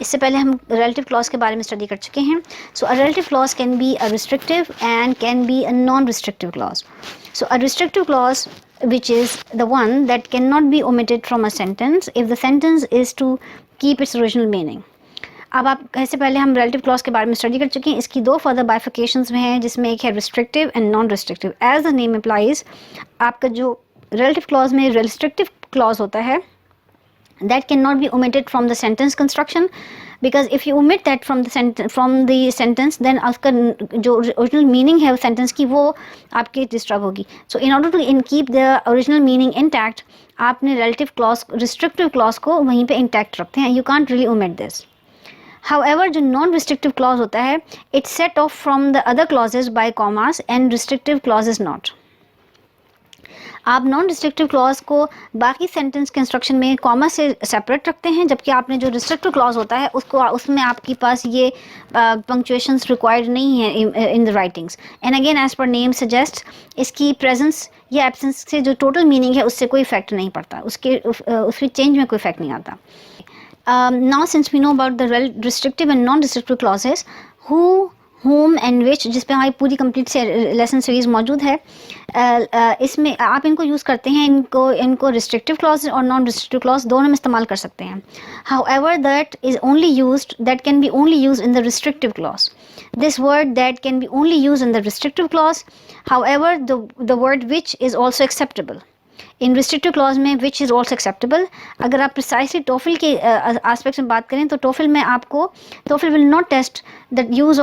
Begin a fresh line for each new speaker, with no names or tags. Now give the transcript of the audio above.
इससे पहले हम रिलेटिव क्लॉज के बारे में स्टडी कर चुके हैं. So a relative clause can be a restrictive and can be a non restrictive clause. So a restrictive clause which is the one that cannot be omitted from a sentence if the sentence is to keep its original meaning. अब आप इससे पहले हम relative clause के बारे में study कर चुके हैं. इसकी दो फर्दर बाइफिकेशंस में हैं, जिसमें एक है restrictive and non restrictive. As the name applies, आपका जो रिलेटिव क्लॉज में रिस्ट्रिक्टिव क्लॉज होता है that cannot be omitted from the sentence construction, because if you omit that from the sentence then आपका जो original meaning है sentence की वो आपकी disturb होगी. So in order to keep the original meaning intact, आपने relative clause restrictive clause को वहीं पे intact रखते हैं. You can't really omit this. However, जो non restrictive clause होता है it's set off from the other clauses by commas and restrictive clause is not. आप नॉन रिस्ट्रिक्टिव क्लॉज को बाकी सेंटेंस कंस्ट्रक्शन में कॉमा से सेपरेट रखते हैं, जबकि आपने जो रिस्ट्रिक्टिव क्लॉज होता है उसको उसमें आपके पास ये पंक्चुएशंस रिक्वायर्ड नहीं है in the writings. And again as per name suggest, इसकी प्रेजेंस या एब्सेंस से जो टोटल मीनिंग है उससे कोई इफेक्ट नहीं पड़ता, उसके चेंज में कोई इफेक्ट नहीं आता. Now since we know about the restrictive and non restrictive clauses, who, whom and which, जिस पे हमारी पूरी कंप्लीट लेसन सीरीज मौजूद है, इसमें आप इनको यूज़ करते हैं, इनको रिस्ट्रिक्टिव क्लॉज और नॉन रिस्ट्रिक्टिव क्लॉज दोनों में इस्तेमाल कर सकते हैं. However that can be only use in the restrictive clause. This word that can be only use in the restrictive clause. However the word which is also acceptable. In restrictive clause में which is also acceptable. अगर आप precisely TOEFL के aspect में बात करें तो TOEFL में आपको, TOEFL will not test the use